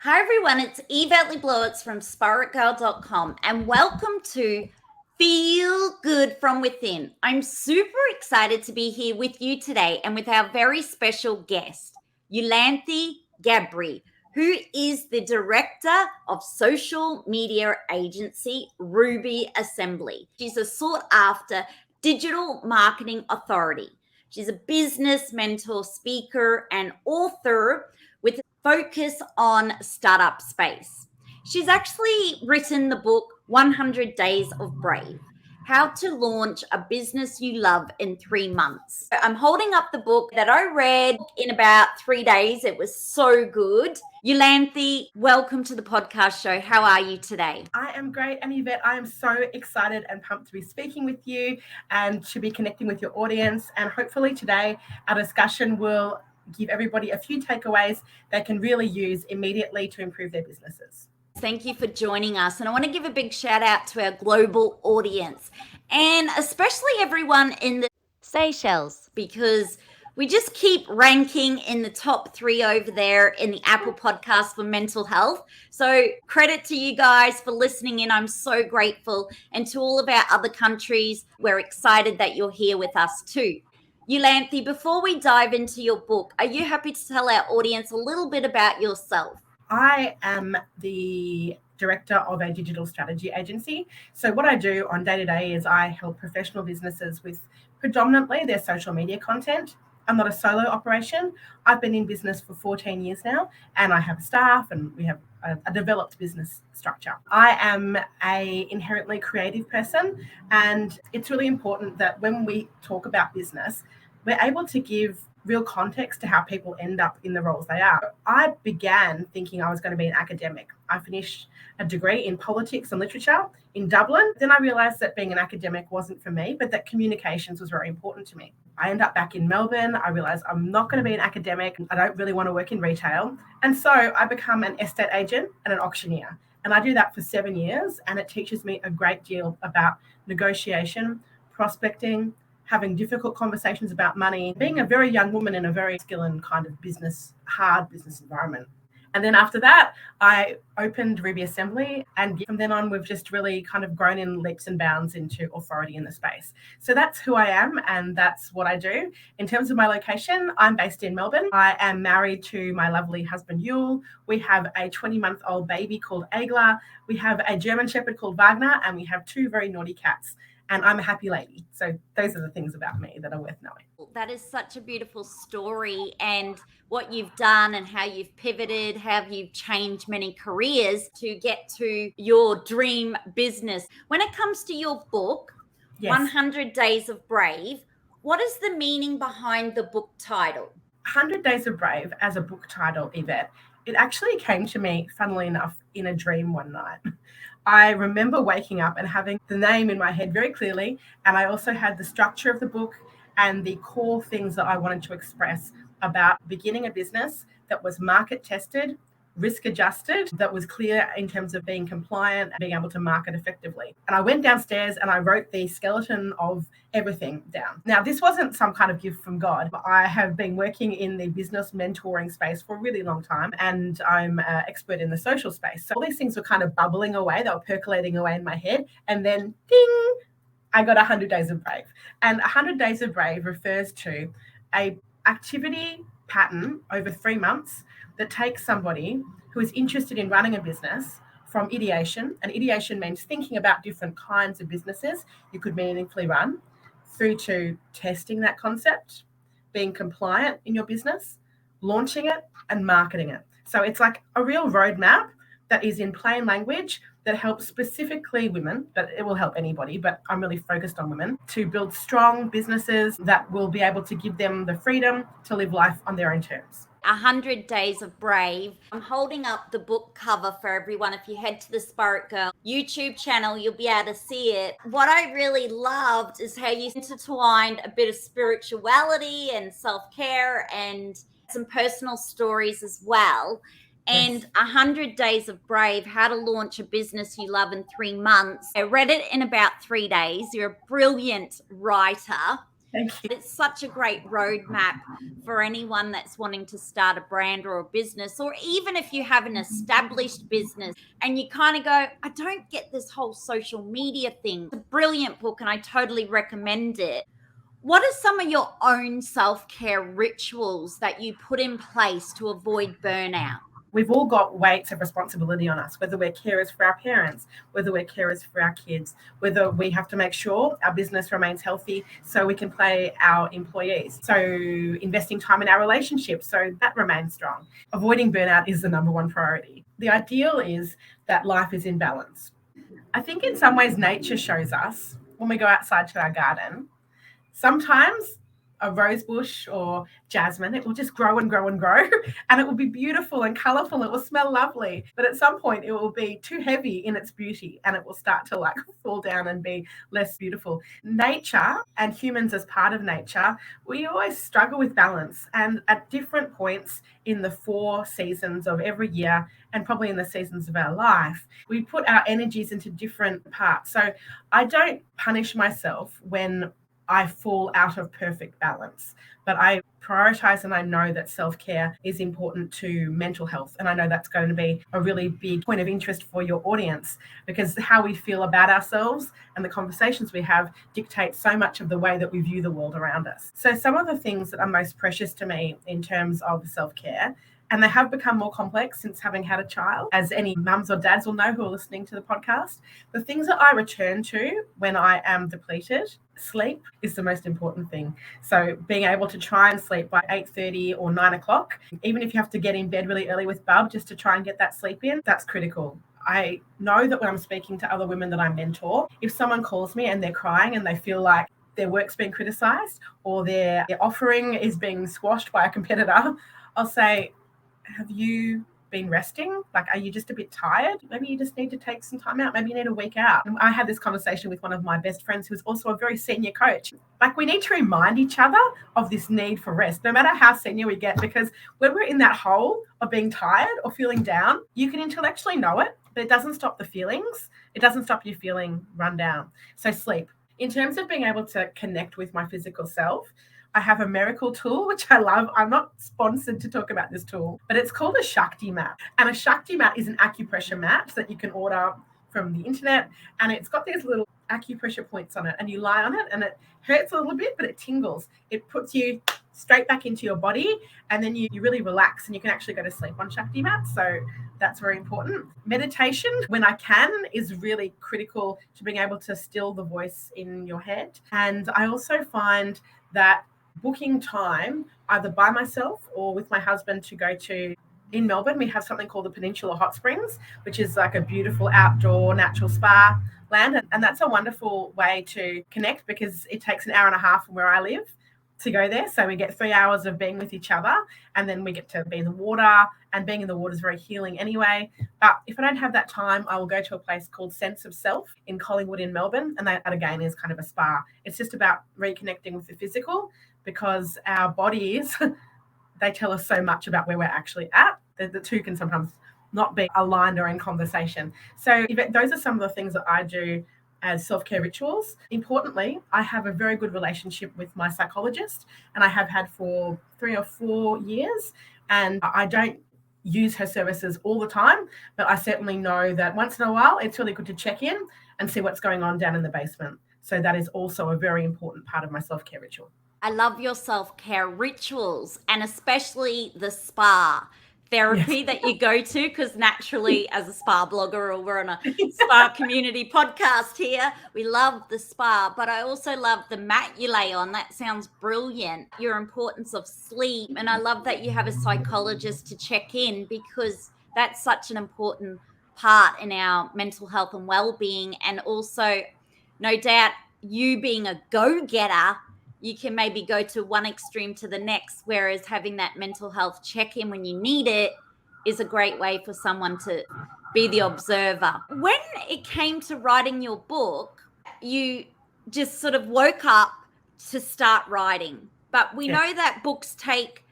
Hi everyone, it's Yvette Blowitz from SPAITGIRL.com and welcome to Feel Good from Within. I'm super excited to be here with you today and with our very special guest, lolanthe Gabrie, who is the director of social media agency Ruby Assembly. She's a sought after digital marketing authority. She's a business mentor, speaker, and author with focus on startup space. She's actually written the book 100 Days of Brave, how to launch a business you love in 3 months. I'm holding up the book that I read in about 3 days. It was so good. Lolanthe, welcome to the podcast show. How are you today? I am great. And Yvette, I am so excited and pumped to be speaking with you and to be connecting with your audience. And hopefully today our discussion will give everybody a few takeaways they can really use immediately to improve their businesses. Thank you for joining us. And I want to give a big shout out to our global audience and especially everyone in the Seychelles, because we just keep ranking in the top 3 over there in the Apple podcast for mental health. So credit to you guys for listening in. I'm so grateful. And to all of our other countries, we're excited that you're here with us too. Lolanthe, before we dive into your book, are you happy to tell our audience a little bit about yourself? I am the director of a digital strategy agency. So what I do on day to day is I help professional businesses with predominantly their social media content. I'm not a solo operation. I've been in business for 14 years now, and I have staff and we have a developed business structure. I am a inherently creative person, and it's really important that when we talk about business, we're able to give real context to how people end up in the roles they are. I began thinking I was going to be an academic. I finished a degree in politics and literature in Dublin. Then I realized that being an academic wasn't for me, but that communications was very important to me. I end up back in Melbourne. I realized I'm not going to be an academic. I don't really want to work in retail. And so I become an estate agent and an auctioneer. And I do that for 7 years, and it teaches me a great deal about negotiation, prospecting, having difficult conversations about money, being a very young woman in a very skilled kind of hard business environment. And then after that, I opened Ruby Assembly. And from then on, we've just really kind of grown in leaps and bounds into authority in the space. So that's who I am, and that's what I do. In terms of my location, I'm based in Melbourne. I am married to my lovely husband, Yule. We have a 20-month-old baby called Agla. We have a German Shepherd called Wagner, and we have 2 very naughty cats. And I'm a happy lady. So those are the things about me that are worth knowing. That is such a beautiful story, and what you've done and how you've pivoted, how you've changed many careers to get to your dream business. When it comes to your book, Yes. 100 Days of Brave, what is the meaning behind the book title? 100 Days of Brave as a book title, Yvette, it actually came to me, funnily enough, in a dream one night. I remember waking up and having the name in my head very clearly, and I also had the structure of the book and the core things that I wanted to express about beginning a business that was market tested, risk adjusted, that was clear in terms of being compliant and being able to market effectively. And I went downstairs and I wrote the skeleton of everything down. Now, this wasn't some kind of gift from God. I have been working in the business mentoring space for a really long time, and I'm an expert in the social space. So all these things were kind of bubbling away. They were percolating away in my head. And then, ding, I got 100 Days of Brave. And 100 Days of Brave refers to a activity pattern over 3 months that takes somebody who is interested in running a business from ideation, and ideation means thinking about different kinds of businesses you could meaningfully run, through to testing that concept, being compliant in your business, launching it, and marketing it. So it's like a real roadmap that is in plain language that helps specifically women, but it will help anybody, but I'm really focused on women, to build strong businesses that will be able to give them the freedom to live life on their own terms. 100 Days of Brave. I'm holding up the book cover for everyone. If you head to the SPAITGIRL YouTube channel, you'll be able to see it. What I really loved is how you intertwined a bit of spirituality and self-care and some personal stories as well. And 100 Days of Brave, how to launch a business you love in 3 months. I read it in about 3 days. You're a brilliant writer. Thank you. It's such a great roadmap for anyone that's wanting to start a brand or a business, or even if you have an established business and you kind of go, I don't get this whole social media thing. It's a brilliant book and I totally recommend it. What are some of your own self-care rituals that you put in place to avoid burnout? We've all got weights of responsibility on us, whether we're carers for our parents, whether we're carers for our kids, whether we have to make sure our business remains healthy so we can pay our employees. So investing time in our relationships so that remains strong. Avoiding burnout is the number one priority. The ideal is that life is in balance. I think in some ways nature shows us when we go outside to our garden. Sometimes a rose bush or jasmine, it will just grow and grow and grow, and it will be beautiful and colorful. It will smell lovely, but at some point it will be too heavy in its beauty and it will start to like fall down and be less beautiful. Nature and humans as part of nature, we always struggle with balance, and at different points in the 4 seasons of every year and probably in the seasons of our life, we put our energies into different parts. So I don't punish myself when I fall out of perfect balance, but I prioritize, and I know that self-care is important to mental health. And I know that's going to be a really big point of interest for your audience, because how we feel about ourselves and the conversations we have dictate so much of the way that we view the world around us. So some of the things that are most precious to me in terms of self-care, and they have become more complex since having had a child, as any mums or dads will know who are listening to the podcast, the things that I return to when I am depleted, sleep is the most important thing. So being able to try and sleep by 8:30 or 9 o'clock, even if you have to get in bed really early with Bub just to try and get that sleep in, that's critical. I know that when I'm speaking to other women that I mentor, if someone calls me and they're crying and they feel like their work's being criticized or their offering is being squashed by a competitor, I'll say, have you been resting? Like, are you just a bit tired? Maybe you just need to take some time out. Maybe you need a week out. And I had this conversation with one of my best friends who's also a very senior coach. Like, we need to remind each other of this need for rest, no matter how senior we get, because when we're in that hole of being tired or feeling down, you can intellectually know it, but it doesn't stop the feelings. It doesn't stop you feeling run down. So sleep. In terms of being able to connect with my physical self, I have a miracle tool, which I love. I'm not sponsored to talk about this tool, but it's called a Shakti mat. And a Shakti mat is an acupressure mat that you can order from the internet. And it's got these little acupressure points on it. And you lie on it and it hurts a little bit, but it tingles. It puts you straight back into your body. And then you really relax and you can actually go to sleep on Shakti mats. So that's very important. Meditation, when I can, is really critical to being able to still the voice in your head. And I also find that booking time either by myself or with my husband to go to, in Melbourne, we have something called the Peninsula Hot Springs, which is like a beautiful outdoor natural spa land. And that's a wonderful way to connect because it takes an hour and a half from where I live to go there. So we get 3 hours of being with each other and then we get to be in the water, and being in the water is very healing anyway. But if I don't have that time, I will go to a place called Sense of Self in Collingwood in Melbourne. And that again is kind of a spa. It's just about reconnecting with the physical, because our bodies, they tell us so much about where we're actually at. The two can sometimes not be aligned or in conversation. So those are some of the things that I do as self-care rituals. Importantly, I have a very good relationship with my psychologist, and I have had for 3 or 4 years. And I don't use her services all the time, but I certainly know that once in a while, it's really good to check in and see what's going on down in the basement. So that is also a very important part of my self-care ritual. I love your self-care rituals, and especially the spa therapy that you go to, because naturally as a spa blogger, or we're on a spa community podcast here, we love the spa, but I also love the mat you lay on. That sounds brilliant. Your importance of sleep. And I love that you have a psychologist to check in, because that's such an important part in our mental health and well-being. And also, no doubt, you being a go-getter, you can maybe go to one extreme to the next, whereas having that mental health check-in when you need it is a great way for someone to be the observer. When it came to writing your book, you just sort of woke up to start writing. But we know that books take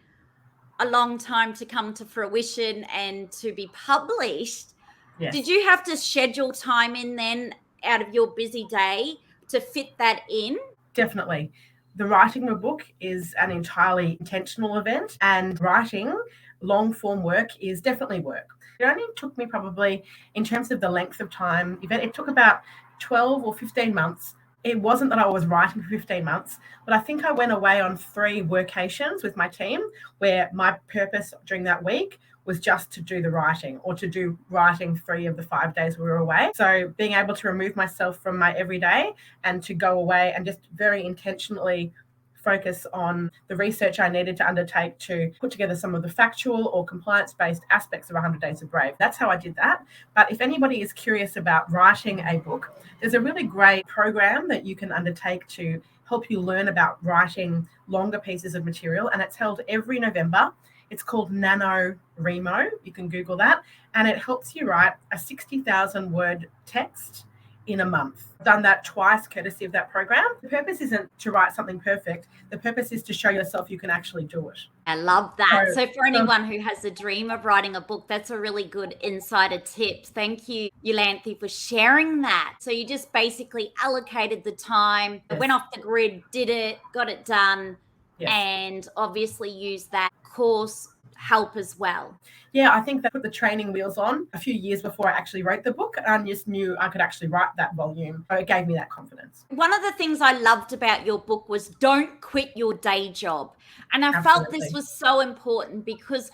a long time to come to fruition and to be published. Yes. Did you have to schedule time in then out of your busy day to fit that in? Definitely. the writing of a book is an entirely intentional event, and writing long form work is definitely work. It only took me probably, in terms of the length of time, it took about 12 or 15 months. It wasn't that I was writing for 15 months, but I think I went away on 3 workations with my team where my purpose during that week was just to do the writing, or to do writing 3 of the 5 days we were away. So being able to remove myself from my everyday and to go away and just very intentionally focus on the research I needed to undertake to put together some of the factual or compliance-based aspects of 100 Days of Brave. That's how I did that. But if anybody is curious about writing a book, there's a really great program that you can undertake to help you learn about writing longer pieces of material, and it's held every November. It's called NaNoWriMo. You can Google that, and it helps you write a 60,000 word text in a month. I've done that twice courtesy of that program. The purpose isn't to write something perfect. The purpose is to show yourself you can actually do it. I love that. So for anyone who has a dream of writing a book, that's a really good insider tip. Thank you, Yolanthe, for sharing that. So you just basically allocated the time, went off the grid, did it, got it done, and obviously used that course help as well. Yeah, I think that put the training wheels on a few years before I actually wrote the book, and I just knew I could actually write that volume. So it gave me that confidence. One of the things I loved about your book was don't quit your day job. And I felt this was so important because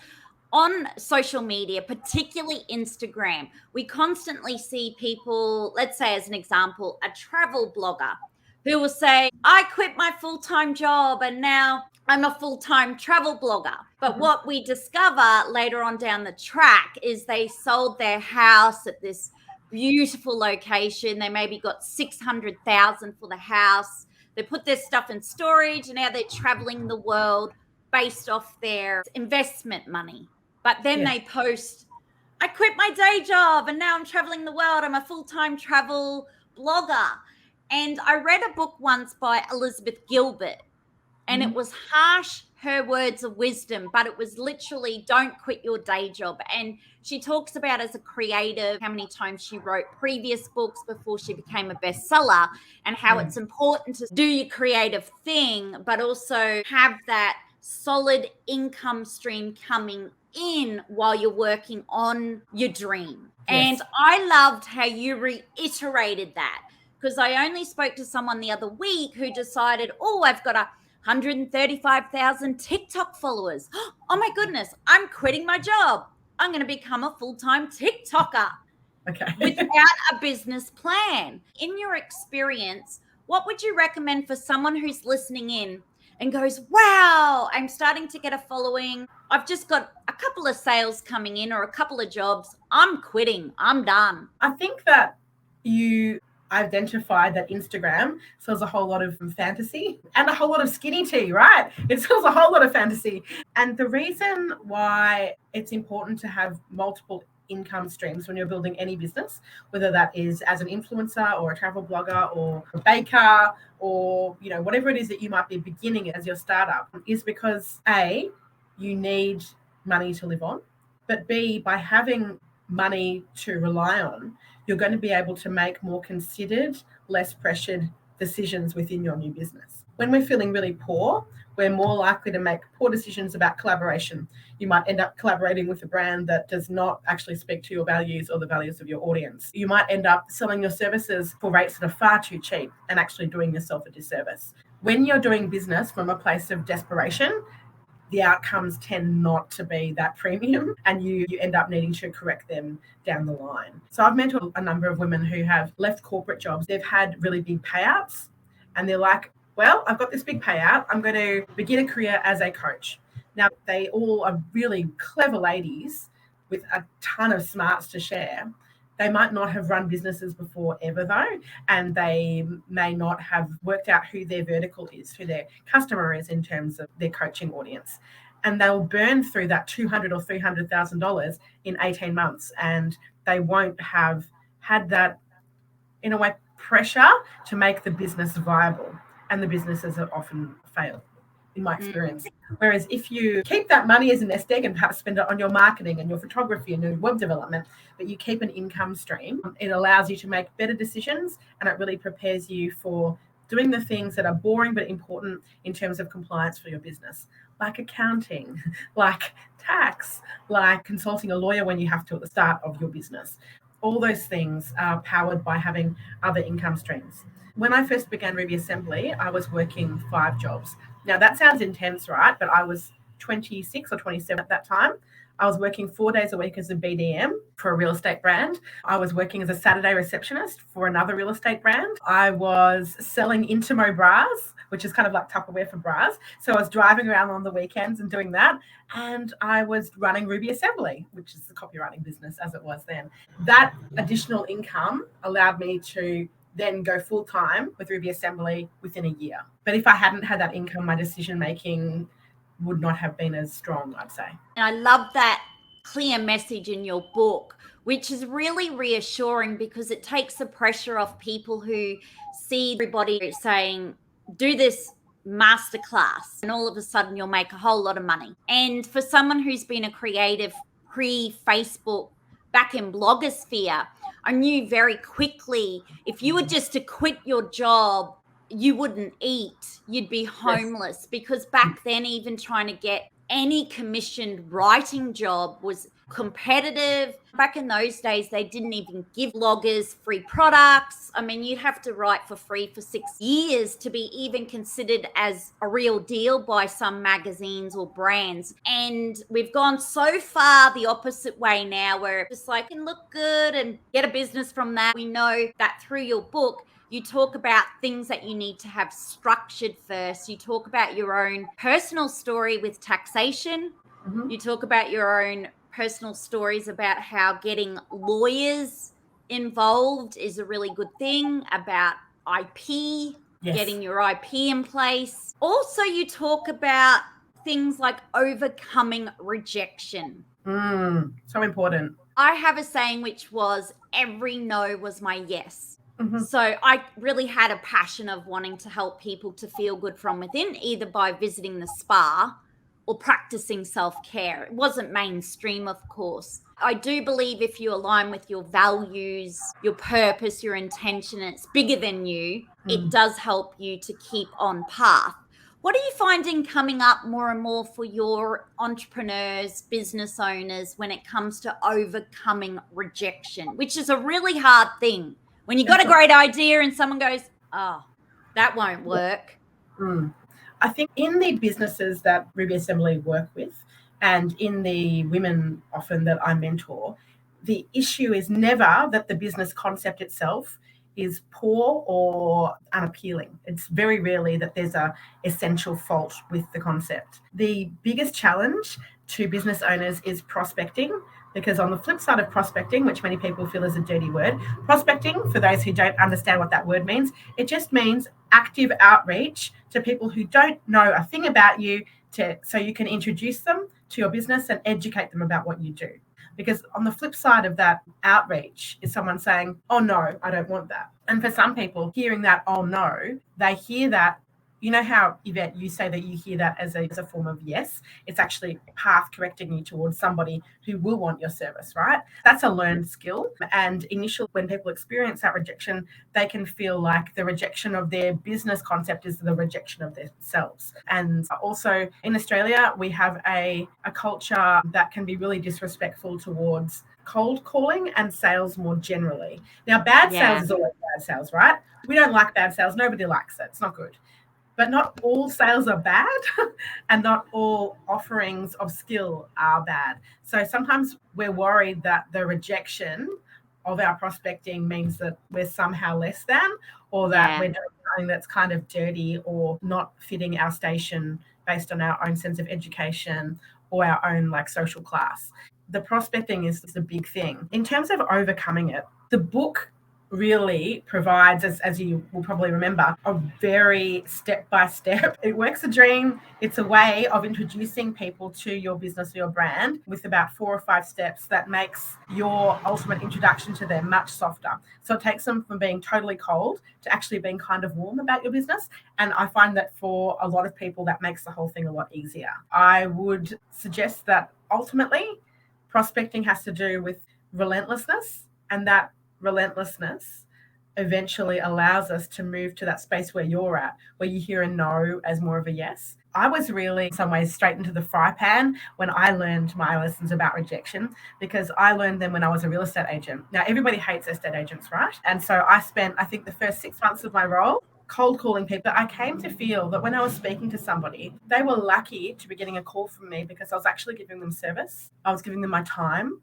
on social media, particularly Instagram, we constantly see people, let's say as an example, a travel blogger who will say, I quit my full-time job and now I'm a full-time travel blogger. But what we discover later on down the track is they sold their house at this beautiful location. They maybe got $600,000 for the house. They put their stuff in storage and now they're traveling the world based off their investment money. But then they post, I quit my day job and now I'm traveling the world. I'm a full-time travel blogger. And I read a book once by Elizabeth Gilbert, and it was harsh, her words of wisdom, but it was literally don't quit your day job. And she talks about as a creative, how many times she wrote previous books before she became a bestseller, and how it's important to do your creative thing, but also have that solid income stream coming in while you're working on your dream. And I loved how you reiterated that, because I only spoke to someone the other week who decided, oh, I've got 135,000 TikTok followers. Oh my goodness, I'm quitting my job. I'm going to become a full-time TikToker without a business plan. In your experience, what would you recommend for someone who's listening in and goes, wow, I'm starting to get a following. I've just got a couple of sales coming in or a couple of jobs. I'm quitting. I'm done. I think that you identified that Instagram sells a whole lot of fantasy and a whole lot of skinny tea, right? It sells a whole lot of fantasy. And the reason why it's important to have multiple income streams when you're building any business, whether that is as an influencer or a travel blogger or a baker or, you know, whatever it is that you might be beginning as your startup, is because A, you need money to live on, but B, by having money to rely on, you're going to be able to make more considered, less pressured decisions within your new business. When we're feeling really poor, we're more likely to make poor decisions about collaboration. You might end up collaborating with a brand that does not actually speak to your values or the values of your audience. You might end up selling your services for rates that are far too cheap and actually doing yourself a disservice. When you're doing business from a place of desperation, the outcomes tend not to be that premium, and you end up needing to correct them down the line. So I've mentored a number of women who have left corporate jobs. They've had really big payouts and they're like, well, I've got this big payout. I'm going to begin a career as a coach. Now, they all are really clever ladies with a ton of smarts to share. They might not have run businesses before ever though, and they may not have worked out who their vertical is, who their customer is in terms of their coaching audience. And they'll burn through that $200,000 or $300,000 in 18 months. And they won't have had that, in a way, pressure to make the business viable. And the businesses are often fail, in my experience. Whereas if you keep that money as a nest egg and perhaps spend it on your marketing and your photography and your web development, but you keep an income stream, it allows you to make better decisions and it really prepares you for doing the things that are boring but important in terms of compliance for your business, like accounting, like tax, like consulting a lawyer when you have to at the start of your business. All those things are powered by having other income streams. When I first began Ruby Assembly, I was working 5 jobs. Now that sounds intense, right? But I was 26 or 27 at that time. I was working 4 days a week as a BDM for a real estate brand. I was working as a Saturday receptionist for another real estate brand. I was selling Intimo bras, which is kind of like Tupperware for bras. So I was driving around on the weekends and doing that. And I was running Ruby Assembly, which is the copywriting business as it was then. That additional income allowed me to then go full time with Ruby Assembly within a year. But if I hadn't had that income, my decision making would not have been as strong, I'd say. And I love that clear message in your book, which is really reassuring because it takes the pressure off people who see everybody saying, do this masterclass, and all of a sudden you'll make a whole lot of money. And for someone who's been a creative pre-Facebook, back in blogosphere, I knew very quickly if you were just to quit your job, you wouldn't eat, you'd be homeless. Yes. Because back then, even trying to get any commissioned writing job was competitive. Back in those days, they didn't even give bloggers free products. I mean, you'd have to write for free for 6 years to be even considered as a real deal by some magazines or brands. And we've gone so far the opposite way now, where it's just like, can look good and get a business from that. We know that through your book, you talk about things that you need to have structured first. You talk about your own personal story with taxation. Mm-hmm. You talk about your own personal stories about how getting lawyers involved is a really good thing, about IP, getting your IP in place. Also, you talk about things like overcoming rejection. So important. I have a saying which was, every no was my yes. Mm-hmm. So I really had a passion of wanting to help people to feel good from within, either by visiting the spa or practicing self-care. It wasn't mainstream, of course. I do believe if you align with your values, your purpose, your intention, and it's bigger than you, it does help you to keep on path. What are you finding coming up more and more for your entrepreneurs, business owners, when it comes to overcoming rejection, which is a really hard thing? When you got a great idea and someone goes, oh, that won't work. I think in the businesses that Ruby Assembly work with and in the women often that I mentor, the issue is never that the business concept itself is poor or unappealing. It's very rarely that there's a essential fault with the concept. The biggest challenge to business owners is prospecting, because on the flip side of prospecting, which many people feel is a dirty word, prospecting, for those who don't understand what that word means, it just means active outreach to people who don't know a thing about you, so you can introduce them to your business and educate them about what you do. Because on the flip side of that outreach is someone saying, oh no, I don't want that. And for some people, hearing that, oh no, they hear that. You know how, Yvette, you say that you hear that as a form of yes? It's actually path correcting you towards somebody who will want your service, right? That's a learned skill. And initially, when people experience that rejection, they can feel like the rejection of their business concept is the rejection of themselves. And also in Australia, we have a culture that can be really disrespectful towards cold calling and sales more generally. Now, bad sales is always bad sales, right? We don't like bad sales. Nobody likes it. It's not good. But not all sales are bad and not all offerings of skill are bad. So sometimes we're worried that the rejection of our prospecting means that we're somehow less than, or that we're doing something that's kind of dirty or not fitting our station based on our own sense of education or our own like social class. The prospecting is the big thing. In terms of overcoming it, the book really provides, as you will probably remember, a very step-by-step. It works a dream. It's a way of introducing people to your business or your brand with about 4 or 5 steps that makes your ultimate introduction to them much softer. So it takes them from being totally cold to actually being kind of warm about your business. And I find that for a lot of people, that makes the whole thing a lot easier. I would suggest that ultimately prospecting has to do with relentlessness, and that relentlessness eventually allows us to move to that space where you're at, where you hear a no as more of a yes. I was really in some ways straight into the fry pan when I learned my lessons about rejection, because I learned them when I was a real estate agent. Now, everybody hates estate agents, right? And so I spent, I think, the first 6 months of my role cold calling people. I came to feel that when I was speaking to somebody, they were lucky to be getting a call from me because I was actually giving them service. I was giving them my time.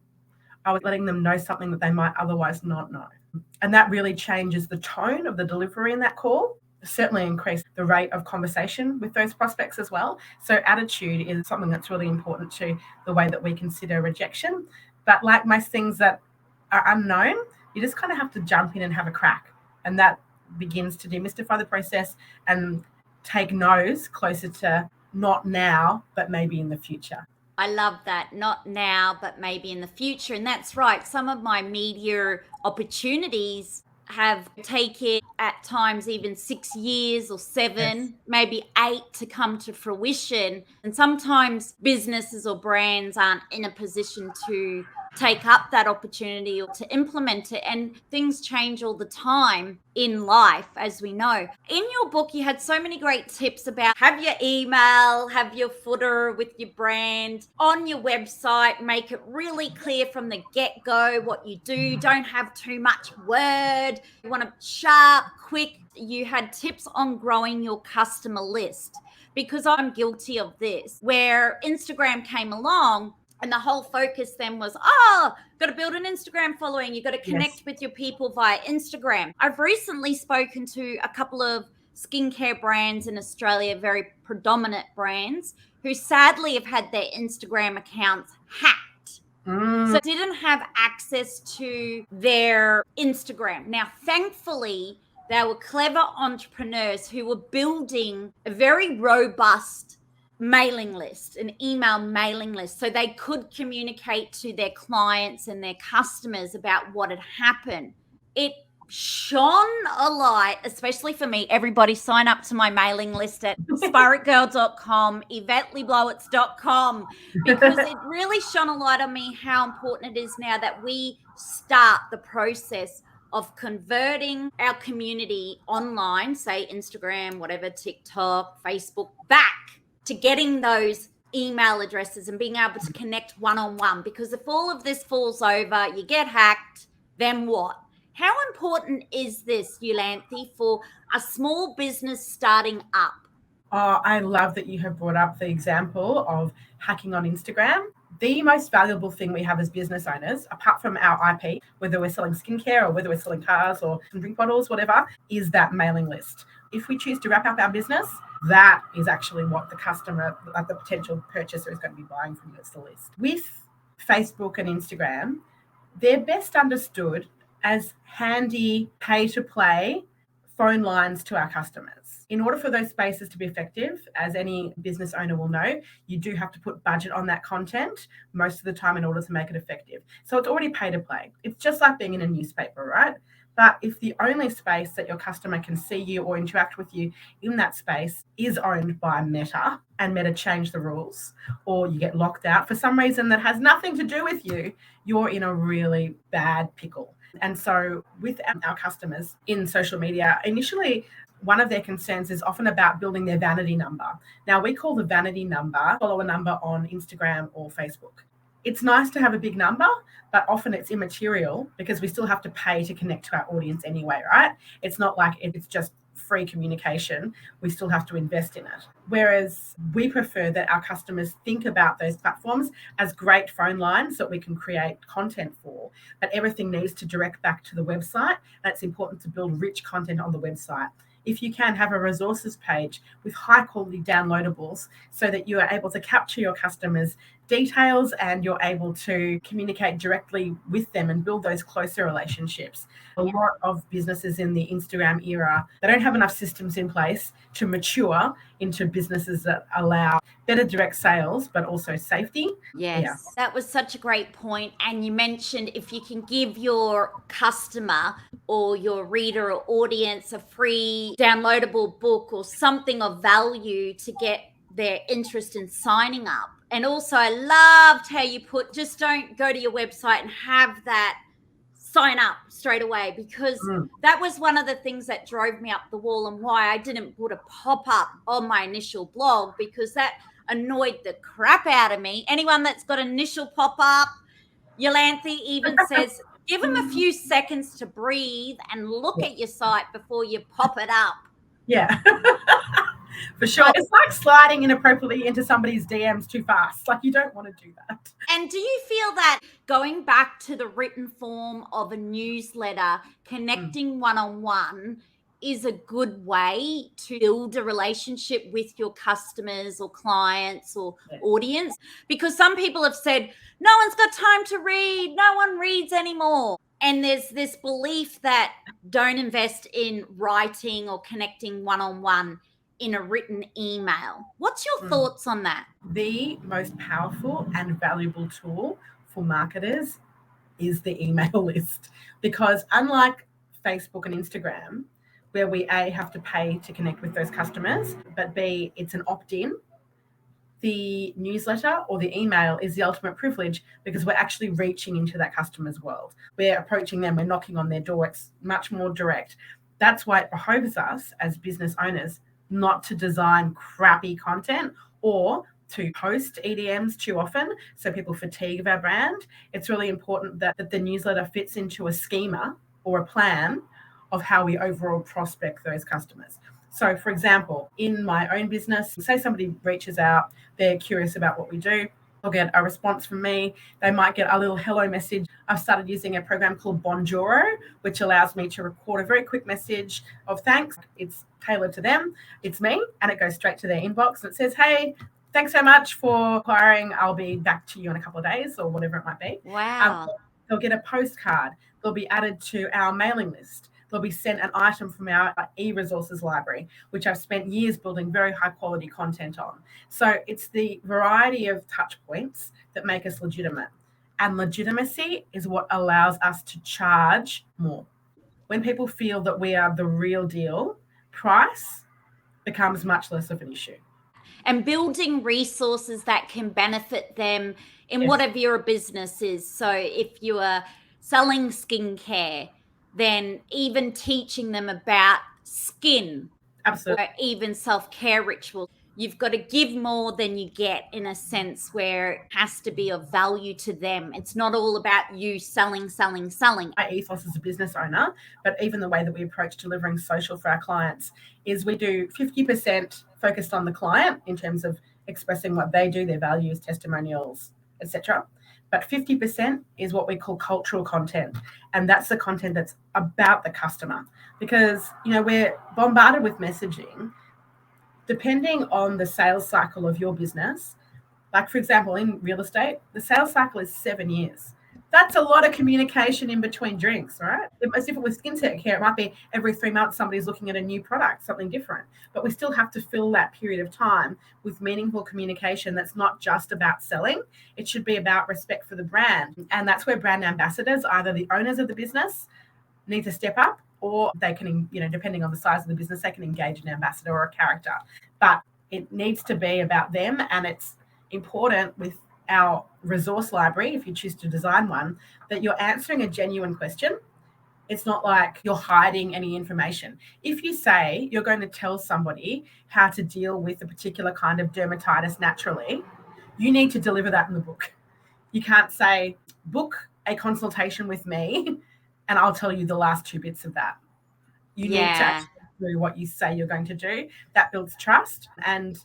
I was letting them know something that they might otherwise not know. And that really changes the tone of the delivery in that call. Certainly increase the rate of conversation with those prospects as well. So attitude is something that's really important to the way that we consider rejection. But like most things that are unknown, you just kind of have to jump in and have a crack. And that begins to demystify the process and take no's closer to not now, but maybe in the future. I love that. Not now, but maybe in the future. And that's right. Some of my media opportunities have taken at times even 6 years or 7, Yes. maybe 8 to come to fruition. And sometimes businesses or brands aren't in a position to take up that opportunity or to implement it. And things change all the time in life, as we know. In your book, you had so many great tips about have your email, have your footer with your brand on your website, make it really clear from the get-go what you do. Don't have too much word. You want to sharp, quick. You had tips on growing your customer list, because I'm guilty of this, where Instagram came along. And the whole focus then was, got to build an Instagram following. You got to connect Yes. with your people via Instagram. I've recently spoken to a couple of skincare brands in Australia, very predominant brands, who sadly have had their Instagram accounts hacked. So didn't have access to their Instagram. Now, thankfully, they were clever entrepreneurs who were building a very robust mailing list, an email mailing list, so they could communicate to their clients and their customers about what had happened. It shone a light, especially for me. Everybody sign up to my mailing list at SPAITGIRL.com, YvetteLeeBlowitz.com, because it really shone a light on me how important it is now that we start the process of converting our community online, say Instagram, whatever, TikTok, Facebook, back to getting those email addresses and being able to connect one-on-one. Because if all of this falls over, you get hacked, then what? How important is this, Yolanthe, for a small business starting up? Oh, I love that you have brought up the example of hacking on Instagram. The most valuable thing we have as business owners, apart from our IP, whether we're selling skincare or whether we're selling cars or drink bottles, whatever, is that mailing list. If we choose to wrap up our business, that is actually what the customer, like the potential purchaser, is going to be buying from you. It's the list. With Facebook and Instagram, they're best understood as handy pay-to-play phone lines to our customers. In order for those spaces to be effective, as any business owner will know, you do have to put budget on that content most of the time in order to make it effective. So it's already pay to play. It's just like being in a newspaper, right? But if the only space that your customer can see you or interact with you in that space is owned by Meta, and Meta change the rules, or you get locked out for some reason that has nothing to do with you, you're in a really bad pickle. And so with our customers in social media, initially, one of their concerns is often about building their vanity number. Now, we call the vanity number follower number on Instagram or Facebook. It's nice to have a big number, but often it's immaterial because we still have to pay to connect to our audience anyway, right? It's not like it's just free communication. We still have to invest in it. Whereas we prefer that our customers think about those platforms as great phone lines that we can create content for, but everything needs to direct back to the website. And it's important to build rich content on the website. If you can have a resources page with high quality downloadables so that you are able to capture your customers' details and you're able to communicate directly with them and build those closer relationships. A lot of businesses in the Instagram era, they don't have enough systems in place to mature into businesses that allow better direct sales, but also safety. Yes, that was such a great point. And you mentioned if you can give your customer or your reader or audience a free downloadable book or something of value to get their interest in signing up. And also, I loved how you put, just don't go to your website and have that sign up straight away, because that was one of the things that drove me up the wall and why I didn't put a pop-up on my initial blog, because that annoyed the crap out of me. Anyone that's got initial pop-up, Yolanthe even says, give them a few seconds to breathe and look at your site before you pop it up. Yeah. For sure. It's like sliding inappropriately into somebody's DMs too fast. Like, you don't want to do that. And do you feel that going back to the written form of a newsletter, connecting one-on-one is a good way to build a relationship with your customers or clients or audience? Because some people have said, no one's got time to read, no one reads anymore. And there's this belief that don't invest in writing or connecting one-on-one in a written email. What's your thoughts on that? The most powerful and valuable tool for marketers is the email list, because unlike Facebook and Instagram, where we A, have to pay to connect with those customers, but B, it's an opt-in, the newsletter or the email is the ultimate privilege, because we're actually reaching into that customer's world. We're approaching them, we're knocking on their door. It's much more direct. That's why it behoves us as business owners not to design crappy content or to post EDMs too often so people fatigue of our brand. It's really important that the newsletter fits into a schema or a plan of how we overall prospect those customers. So, for example, in my own business, say somebody reaches out, they're curious about what we do. They'll get a response from me. They might get a little hello message. I've started using a program called Bonjoro, which allows me to record a very quick message of thanks. It's tailored to them. It's me, and it goes straight to their inbox. And it says, hey, thanks so much for inquiring. I'll be back to you in a couple of days, or whatever it might be. Wow. They'll get a postcard. They'll be added to our mailing list. They'll be sent an item from our e-resources library, which I've spent years building very high quality content on. So it's the variety of touch points that make us legitimate. And legitimacy is what allows us to charge more. When people feel that we are the real deal, price becomes much less of an issue. And building resources that can benefit them in whatever your business is. So if you are selling skincare, then even teaching them about skin, absolutely, or even self-care rituals. You've got to give more than you get, in a sense where it has to be of value to them. It's not all about you selling. My ethos as a business owner, but even the way that we approach delivering social for our clients, is we do 50% focused on the client in terms of expressing what they do, their values, testimonials, etc. But 50% is what we call cultural content. And that's the content that's about the customer. Because, we're bombarded with messaging. Depending on the sales cycle of your business, like, for example, in real estate, the sales cycle is 7 years. That's a lot of communication in between drinks, right? As if it was skincare care, it might be every 3 months somebody's looking at a new product, something different. But we still have to fill that period of time with meaningful communication that's not just about selling. It should be about respect for the brand. And that's where brand ambassadors, either the owners of the business, need to step up, or they can, depending on the size of the business, they can engage an ambassador or a character. But it needs to be about them, and it's important with our resource library, if you choose to design one, that you're answering a genuine question. It's not like you're hiding any information. If you say you're going to tell somebody how to deal with a particular kind of dermatitis naturally, you need to deliver that in the book. You can't say, book a consultation with me and I'll tell you the last 2 bits of that. You need to actually do what you say you're going to do. That builds trust. And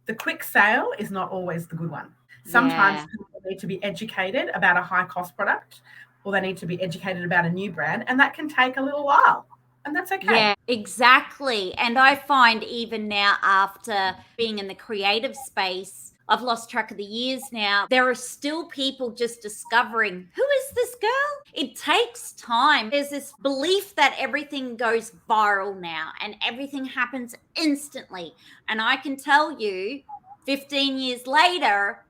the quick sale is not always the good one. Sometimes people need to be educated about a high cost product, or they need to be educated about a new brand, and that can take a little while. And that's okay. Yeah, exactly. And I find even now, after being in the creative space, I've lost track of the years now, there are still people just discovering, who is this girl? It takes time. There's this belief that everything goes viral now and everything happens instantly. And I can tell you, 15 years later,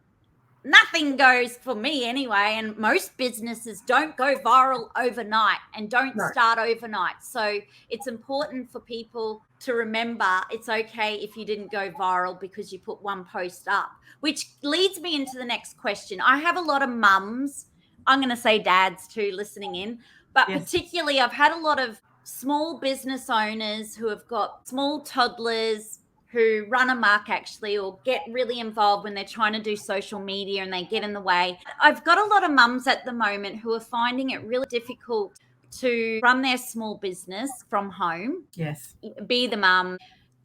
nothing goes, for me anyway, and most businesses don't go viral overnight and don't start overnight. So it's important for people to remember it's okay if you didn't go viral because you put one post up, which leads me into the next question. I have a lot of mums, I'm going to say dads too, listening in, But Yes. particularly, I've had a lot of small business owners who have got small toddlers who run amok actually, or get really involved when they're trying to do social media and they get in the way. I've got a lot of mums at the moment who are finding it really difficult to run their small business from home, Yes. be the mum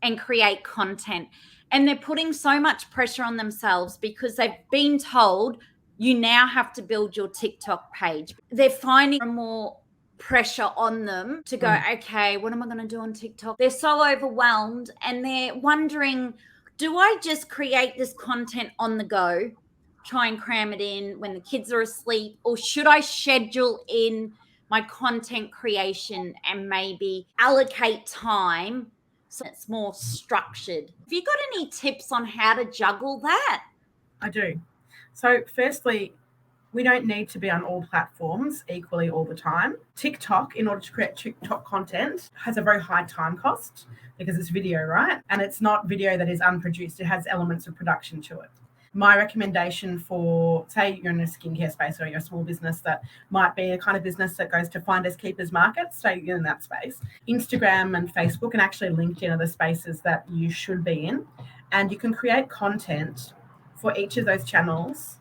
and create content. And they're putting so much pressure on themselves because they've been told you now have to build your TikTok page. They're finding more pressure on them to go, okay, what am I going to do on TikTok? They're so overwhelmed and they're wondering, do I just create this content on the go, try and cram it in when the kids are asleep, or should I schedule in my content creation and maybe allocate time so it's more structured? Have you got any tips on how to juggle that? I do. So firstly, we don't need to be on all platforms equally all the time. TikTok, in order to create TikTok content, has a very high time cost because it's video, right? And it's not video that is unproduced. It has elements of production to it. My recommendation for, say you're in a skincare space or you're a small business that might be a kind of business that goes to finders keepers markets, so you're in that space. Instagram and Facebook and actually LinkedIn are the spaces that you should be in. And you can create content for each of those channels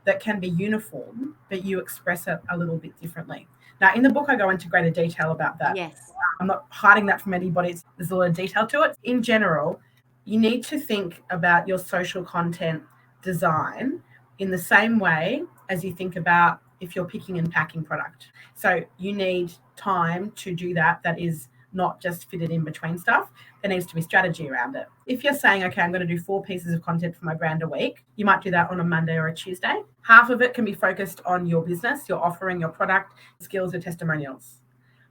that can be uniform, but you express it a little bit differently. Now, in the book, I go into greater detail about that. Yes. I'm not hiding that from anybody. There's a lot of detail to it. In general, you need to think about your social content design in the same way as you think about if you're picking and packing product. So you need time to do that. That is not just fitted in between stuff. There needs to be strategy around it. If you're saying, okay, I'm going to do 4 pieces of content for my brand a week, you might do that on a Monday or a Tuesday. Half of it can be focused on your business, your offering, your product, skills, or testimonials.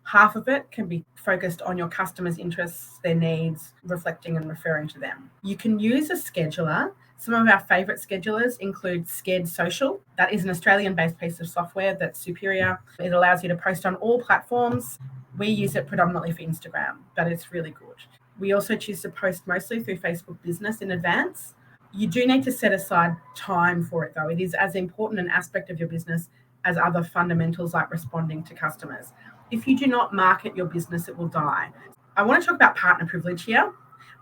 Half of it can be focused on your customers' interests, their needs, reflecting and referring to them. You can use a scheduler. Some of our favorite schedulers include Sched Social. That is an Australian-based piece of software that's superior. It allows you to post on all platforms. We use it predominantly for Instagram, but it's really good. We also choose to post mostly through Facebook Business in advance. You do need to set aside time for it, though. It is as important an aspect of your business as other fundamentals like responding to customers. If you do not market your business, it will die. I want to talk about partner privilege here,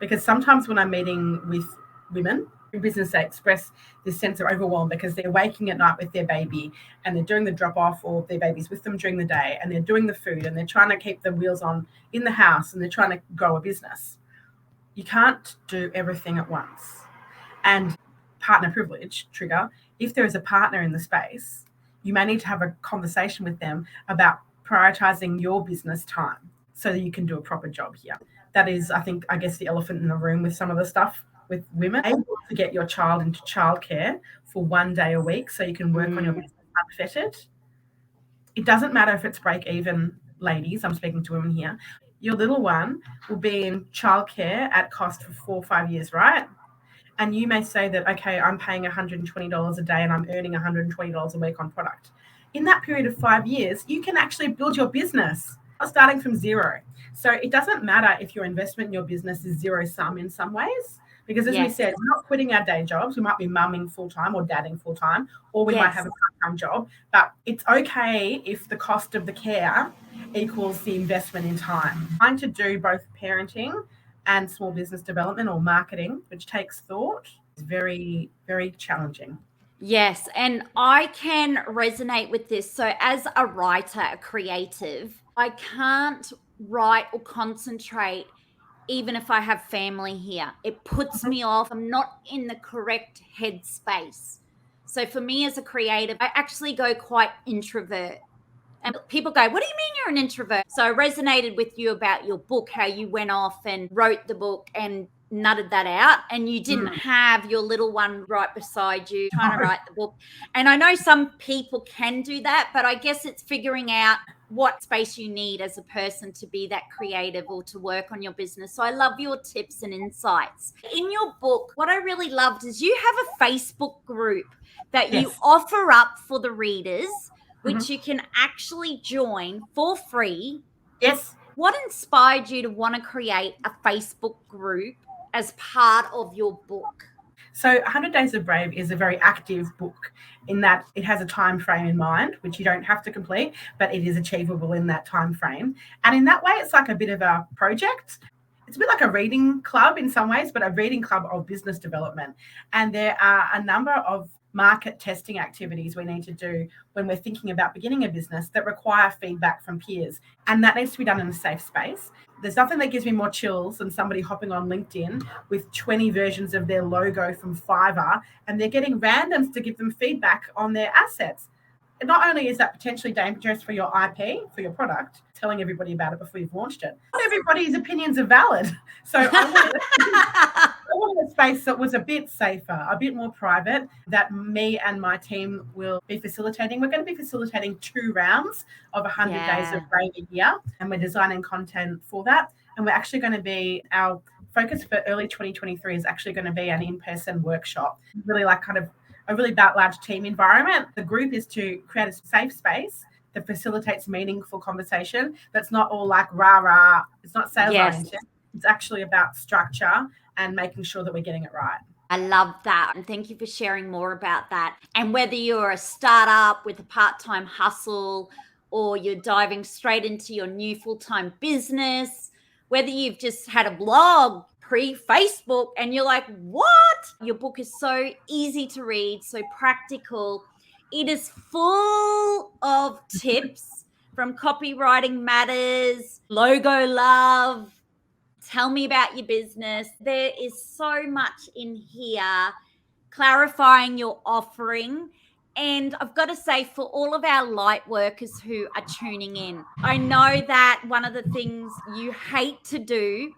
because sometimes when I'm meeting with women in business, they express this sense of overwhelm because they're waking at night with their baby and they're doing the drop off, or their baby's with them during the day, and they're doing the food and they're trying to keep the wheels on in the house and they're trying to grow a business. You can't do everything at once. And partner privilege trigger, if there is a partner in the space, you may need to have a conversation with them about prioritizing your business time so that you can do a proper job here. That is, I guess, the elephant in the room with some of the stuff with women. Able to get your child into childcare for 1 day a week so you can work on your business unfettered. It doesn't matter if it's break even, ladies. I'm speaking to women here. Your little one will be in childcare at cost for 4 or 5 years, right? And you may say that, okay, I'm paying $120 a day and I'm earning $120 a week on product. In that period of 5 years, you can actually build your business starting from zero. So it doesn't matter if your investment in your business is zero sum in some ways, because as we said, we're not quitting our day jobs. We might be mumming full-time or dadding full-time, or we might have a part-time job, but it's okay if the cost of the care equals the investment in time. Trying to do both parenting and small business development or marketing, which takes thought, is very, very challenging. Yes, and I can resonate with this. So as a writer, a creative, I can't write or concentrate even if I have family here. It puts me off. I'm not in the correct headspace. So for me as a creative, I actually go quite introvert. And people go, what do you mean you're an introvert? So I resonated with you about your book, how you went off and wrote the book and nutted that out, and you didn't have your little one right beside you trying to write the book. And I know some people can do that, but I guess it's figuring out what space you need as a person to be that creative or to work on your business. So I love your tips and insights. In your book, what I really loved is you have a Facebook group that you offer up for the readers, which you can actually join for free. Yes. What inspired you to want to create a Facebook group as part of your book? So 100 Days of Brave is a very active book in that it has a time frame in mind, which you don't have to complete, but it is achievable in that time frame. And in that way, it's like a bit of a project. It's a bit like a reading club in some ways, but a reading club of business development. And there are a number of market testing activities we need to do when we're thinking about beginning a business that require feedback from peers. And that needs to be done in a safe space. There's nothing that gives me more chills than somebody hopping on LinkedIn with 20 versions of their logo from Fiverr, and they're getting randoms to give them feedback on their assets. And not only is that potentially dangerous for your IP, for your product, telling everybody about it before you've launched it, not everybody's opinions are valid. So I wanted a space that was a bit safer, a bit more private, that me and my team will be facilitating. We're going to be facilitating 2 rounds of 100 Days of Brave a year, and we're designing content for that. And we're actually going to be, our focus for early 2023 is actually going to be an in-person workshop, really like kind of a really large team environment. The group is to create a safe space that facilitates meaningful conversation. That's not all like rah-rah. It's not sales oriented. It's actually about structure and making sure that we're getting it right. I love that. And thank you for sharing more about that. And whether you're a startup with a part-time hustle, or you're diving straight into your new full-time business, whether you've just had a blog pre-Facebook and you're like, what? Your book is so easy to read, so practical. It is full of tips from copywriting matters, logo love, tell me about your business. There is so much in here, clarifying your offering. And I've got to say, for all of our light workers who are tuning in, I know that one of the things you hate to do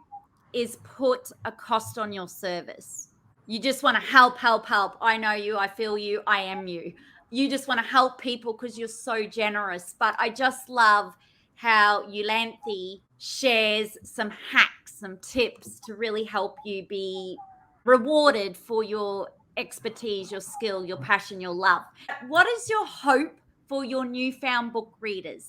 is put a cost on your service. You just want to help. I know you, I feel you, I am you. You just want to help people because you're so generous. But I just love how Yolanthe shares some hacks, some tips to really help you be rewarded for your expertise, your skill, your passion, your love. What is your hope for your Newfound book readers?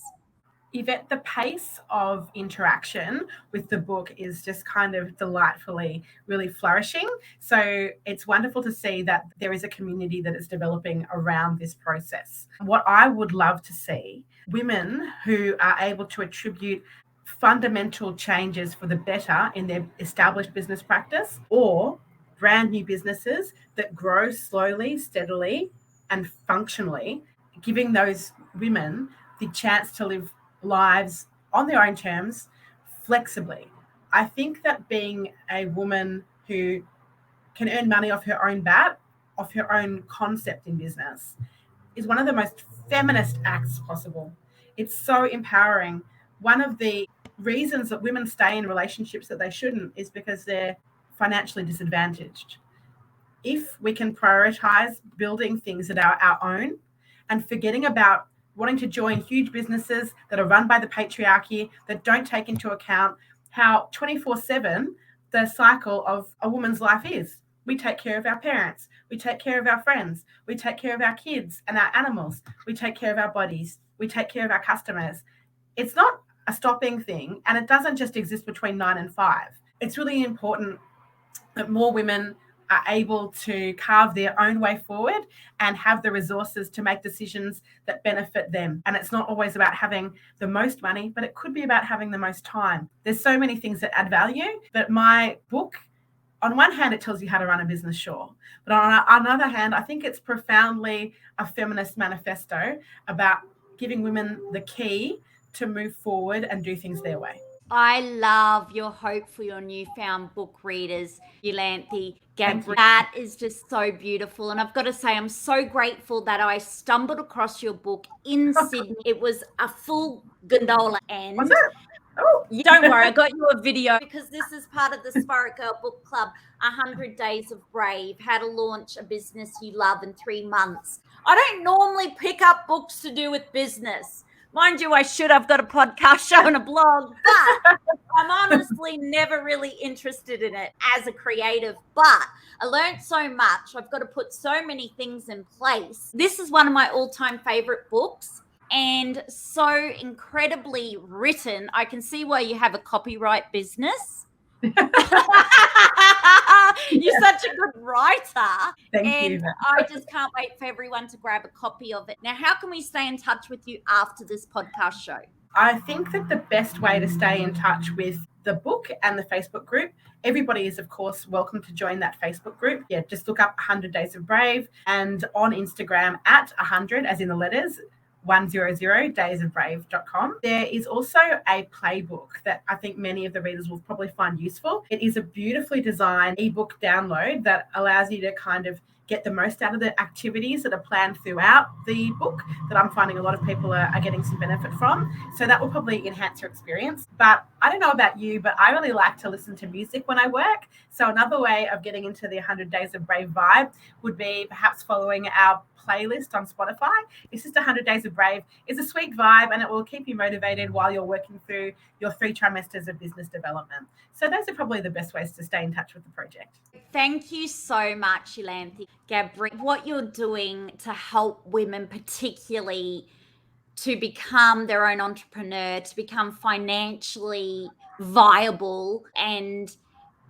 Yvette, the pace of interaction with the book is just kind of delightfully really flourishing. So it's wonderful to see that there is a community that is developing around this process. What I would love to see, women who are able to attribute fundamental changes for the better in their established business practice, or brand new businesses that grow slowly, steadily, and functionally, giving those women the chance to live lives on their own terms, flexibly. I think that being a woman who can earn money off her own bat, off her own concept in business, is one of the most feminist acts possible. It's so empowering. One of the reasons that women stay in relationships that they shouldn't is because they're financially disadvantaged. If we can prioritize building things that are our own and forgetting about wanting to join huge businesses that are run by the patriarchy, that don't take into account how 24/7 the cycle of a woman's life is. We take care of our parents, we take care of our friends, we take care of our kids and our animals, we take care of our bodies, we take care of our customers. It's not a stopping thing, and it doesn't just exist between 9 and 5. It's really important that more women are able to carve their own way forward and have the resources to make decisions that benefit them. And it's not always about having the most money, but it could be about having the most time. There's so many things that add value, but my book, on one hand, it tells you how to run a business, sure. But on the other hand, I think it's profoundly a feminist manifesto about giving women the key to move forward and do things their way. I love your hope for your Newfound book readers, Yolanthe Gabrie. That is just so beautiful. And I've got to say, I'm so grateful that I stumbled across your book in Sydney. It was a full gondola end. Was it? Oh. Don't worry, I got you a video because this is part of the SPAITGIRL book club, 100 Days of Brave, how to launch a business you love in 3 months. I don't normally pick up books to do with business. Mind you, I should. I've got a podcast show and a blog, but I'm honestly never really interested in it as a creative. But I learned so much. I've got to put so many things in place. This is one of my all-time favorite books and so incredibly written. I can see why you have a copyright business You're such a good writer. Thank and you. I just can't wait for everyone to grab a copy of it. Now, how can we stay in touch with you after this podcast show? I think that the best way to stay in touch with the book and the Facebook group, everybody is, of course, welcome to join that Facebook group. Yeah, just look up 100 Days of Brave, and on Instagram at 100, as in the letters, 100daysofbrave.com. There is also a playbook that I think many of the readers will probably find useful. It is a beautifully designed ebook download that allows you to kind of get the most out of the activities that are planned throughout the book that I'm finding a lot of people are getting some benefit from. So that will probably enhance your experience. But I don't know about you, but I really like to listen to music when I work. So another way of getting into the 100 Days of Brave vibe would be perhaps following our playlist on Spotify. It's just 100 Days of Brave. It's a sweet vibe, and it will keep you motivated while you're working through your 3 trimesters of business development. So those are probably the best ways to stay in touch with the project. Thank you so much, lolanthe Gabrie. What you're doing to help women, particularly to become their own entrepreneur, to become financially viable and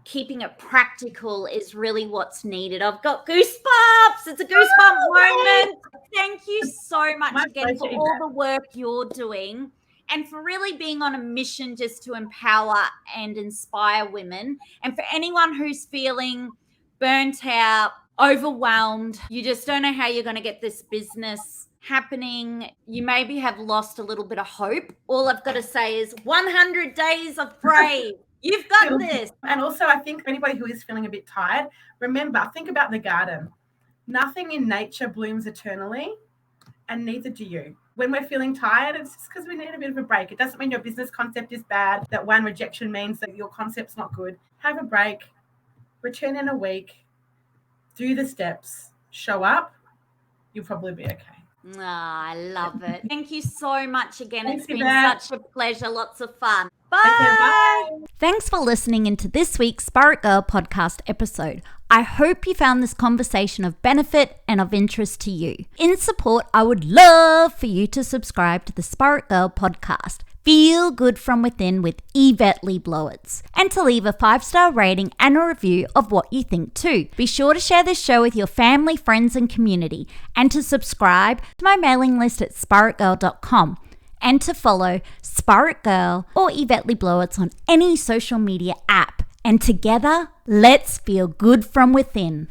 keeping it practical, is really what's needed. I've got goosebumps. It's a goosebump moment. Thank you so much again for all the work you're doing and for really being on a mission just to empower and inspire women. And for anyone who's feeling burnt out, overwhelmed, you just don't know how you're going to get this business happening, you maybe have lost a little bit of hope, all I've got to say is 100 Days of Brave. You've got this. And also, I think for anybody who is feeling a bit tired, remember, think about the garden. Nothing in nature blooms eternally, and neither do you. When we're feeling tired, it's just because we need a bit of a break. It doesn't mean your business concept is bad, that one rejection means that your concept's not good. Have a break, return in a week, do the steps, show up, you'll probably be okay. I love it. Thank you so much again. Thanks, it's been Yvette. such a pleasure. Lots of fun. Bye. Okay, bye. Thanks for listening into this week's Spirit Girl podcast episode. I hope you found this conversation of benefit and of interest to you. In support, I would love for you to subscribe to the Spirit Girl podcast, Feel Good From Within with Yvette Blowitz, and to leave a 5-star rating and a review of what you think too. Be sure to share this show with your family, friends, and community, and to subscribe to my mailing list at spiritgirl.com. And to follow Spirit Girl or Yvette Blowitz on any social media app. And together, let's feel good from within.